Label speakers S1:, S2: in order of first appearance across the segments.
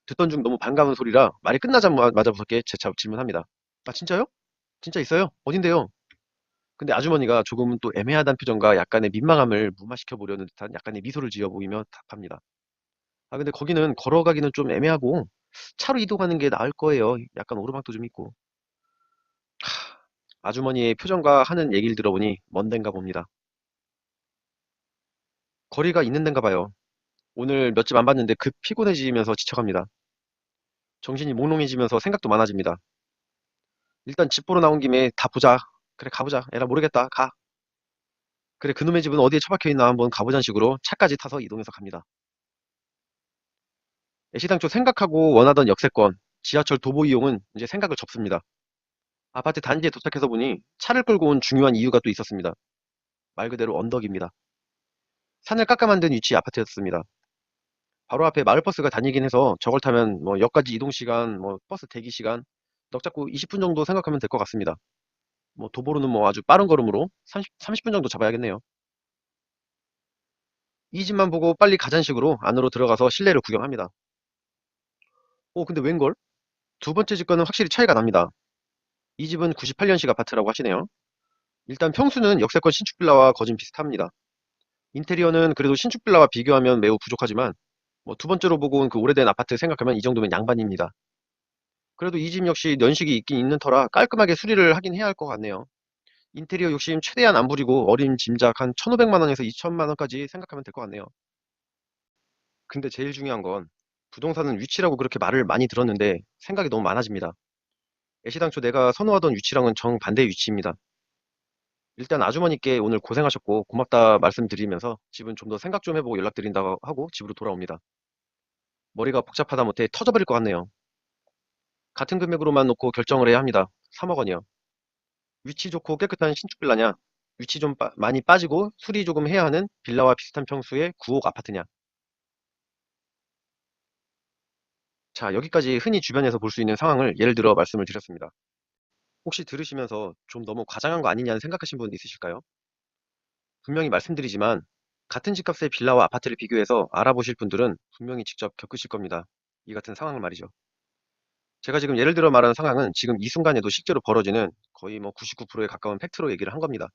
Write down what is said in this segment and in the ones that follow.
S1: 듣던 중 너무 반가운 소리라 말이 끝나자마자 무섭게 재차 질문합니다. 아, 진짜요? 진짜 있어요? 어딘데요? 근데 아주머니가 조금은 또 애매하단 표정과 약간의 민망함을 무마시켜 보려는 듯한 약간의 미소를 지어 보이며 답합니다. 아, 근데 거기는 걸어가기는 좀 애매하고 차로 이동하는 게 나을 거예요. 약간 오르막도 좀 있고. 아주머니의 표정과 하는 얘기를 들어보니 먼 데인가 봅니다. 거리가 있는 데인가 봐요. 오늘 몇 집 안 봤는데 급 피곤해지면서 지쳐갑니다. 정신이 몽롱해지면서 생각도 많아집니다. 일단 집 보러 나온 김에 다 보자. 그래, 가보자. 에라 모르겠다. 가. 그래, 그놈의 집은 어디에 처박혀 있나 한번 가보자는 식으로 차까지 타서 이동해서 갑니다. 애시당초 생각하고 원하던 역세권, 지하철 도보 이용은 이제 생각을 접습니다. 아파트 단지에 도착해서 보니 차를 끌고 온 중요한 이유가 또 있었습니다. 말 그대로 언덕입니다. 산을 깎아 만든 위치 아파트였습니다. 바로 앞에 마을버스가 다니긴 해서 저걸 타면 뭐 역까지 이동 시간, 뭐 버스 대기 시간 넉 잡고 20분 정도 생각하면 될 것 같습니다. 뭐 도보로는 뭐 아주 빠른 걸음으로 30분 정도 잡아야겠네요. 이 집만 보고 빨리 가자는 식으로 안으로 들어가서 실내를 구경합니다. 근데 웬걸? 두 번째 집과는 확실히 차이가 납니다. 이 집은 98년식 아파트라고 하시네요. 일단 평수는 역세권 신축 빌라와 거진 비슷합니다. 인테리어는 그래도 신축 빌라와 비교하면 매우 부족하지만 뭐 두 번째로 보고 온 그 오래된 아파트 생각하면 이 정도면 양반입니다. 그래도 이 집 역시 연식이 있긴 있는 터라 깔끔하게 수리를 하긴 해야 할 것 같네요. 인테리어 욕심 최대한 안 부리고 어린 짐작 한 1,500만 원에서 2천만 원까지 생각하면 될 것 같네요. 근데 제일 중요한 건 부동산은 위치라고 그렇게 말을 많이 들었는데 생각이 너무 많아집니다. 애시당초 내가 선호하던 위치랑은 정반대의 위치입니다. 일단 아주머니께 오늘 고생하셨고 고맙다 말씀드리면서 집은 좀 더 생각 좀 해보고 연락드린다고 하고 집으로 돌아옵니다. 머리가 복잡하다 못해 터져버릴 것 같네요. 같은 금액으로만 놓고 결정을 해야 합니다. 3억 원이요. 위치 좋고 깨끗한 신축 빌라냐? 위치 좀 많이 빠지고 수리 조금 해야 하는 빌라와 비슷한 평수의 9억 아파트냐? 자, 여기까지 흔히 주변에서 볼 수 있는 상황을 예를 들어 말씀을 드렸습니다. 혹시 들으시면서 좀 너무 과장한 거 아니냐는 생각하신 분 있으실까요? 분명히 말씀드리지만 같은 집값의 빌라와 아파트를 비교해서 알아보실 분들은 분명히 직접 겪으실 겁니다. 이 같은 상황을 말이죠. 제가 지금 예를 들어 말하는 상황은 지금 이 순간에도 실제로 벌어지는 거의 뭐 99%에 가까운 팩트로 얘기를 한 겁니다.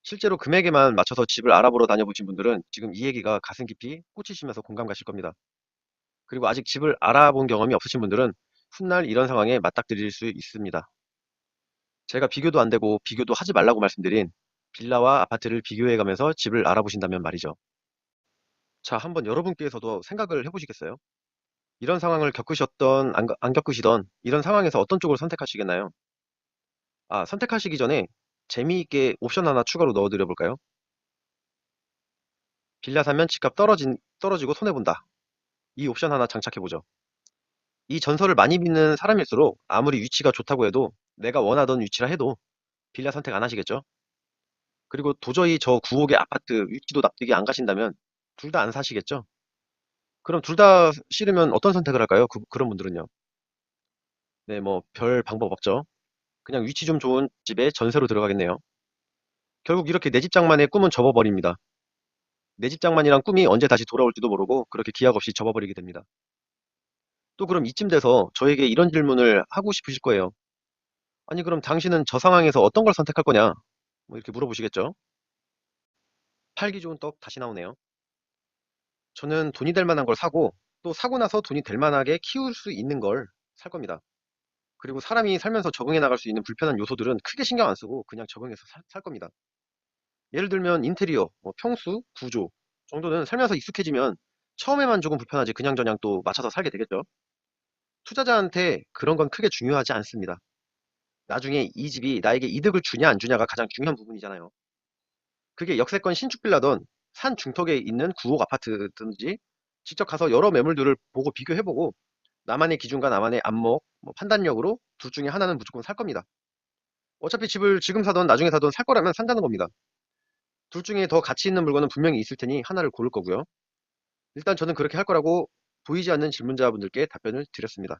S1: 실제로 금액에만 맞춰서 집을 알아보러 다녀보신 분들은 지금 이 얘기가 가슴 깊이 꽂히시면서 공감 가실 겁니다. 그리고 아직 집을 알아본 경험이 없으신 분들은 훗날 이런 상황에 맞닥뜨릴 수 있습니다. 제가 비교도 안 되고 비교도 하지 말라고 말씀드린 빌라와 아파트를 비교해 가면서 집을 알아보신다면 말이죠. 자, 한번 여러분께서도 생각을 해보시겠어요? 이런 상황을 겪으셨던, 안 겪으시던 이런 상황에서 어떤 쪽을 선택하시겠나요? 아, 선택하시기 전에 재미있게 옵션 하나 추가로 넣어드려 볼까요? 빌라 사면 집값 떨어지고 손해본다. 이 옵션 하나 장착해보죠. 이 전설을 많이 믿는 사람일수록 아무리 위치가 좋다고 해도 내가 원하던 위치라 해도 빌라 선택 안 하시겠죠? 그리고 도저히 저 9억의 아파트 위치도 납득이 안 가신다면 둘 다 안 사시겠죠? 그럼 둘 다 싫으면 어떤 선택을 할까요? 그런 분들은요. 네, 뭐 별 방법 없죠. 그냥 위치 좀 좋은 집에 전세로 들어가겠네요. 결국 이렇게 내 집 장만의 꿈은 접어버립니다. 내 집 장만이란 꿈이 언제 다시 돌아올지도 모르고 그렇게 기약 없이 접어버리게 됩니다. 또 그럼 이쯤 돼서 저에게 이런 질문을 하고 싶으실 거예요. 아니, 그럼 당신은 저 상황에서 어떤 걸 선택할 거냐? 뭐 이렇게 물어보시겠죠? 팔기 좋은 떡 다시 나오네요. 저는 돈이 될 만한 걸 사고 또 사고 나서 돈이 될 만하게 키울 수 있는 걸 살 겁니다. 그리고 사람이 살면서 적응해 나갈 수 있는 불편한 요소들은 크게 신경 안 쓰고 그냥 적응해서 살 겁니다. 예를 들면 인테리어, 뭐 평수, 구조 정도는 살면서 익숙해지면 처음에만 조금 불편하지 그냥저냥 또 맞춰서 살게 되겠죠. 투자자한테 그런 건 크게 중요하지 않습니다. 나중에 이 집이 나에게 이득을 주냐 안 주냐가 가장 중요한 부분이잖아요. 그게 역세권 신축 빌라든 산 중턱에 있는 구옥 아파트든지 직접 가서 여러 매물들을 보고 비교해보고 나만의 기준과 나만의 안목, 뭐 판단력으로 둘 중에 하나는 무조건 살 겁니다. 어차피 집을 지금 사든 나중에 사든 살 거라면 산다는 겁니다. 둘 중에 더 가치 있는 물건은 분명히 있을 테니 하나를 고를 거고요. 일단 저는 그렇게 할 거라고 보이지 않는 질문자분들께 답변을 드렸습니다.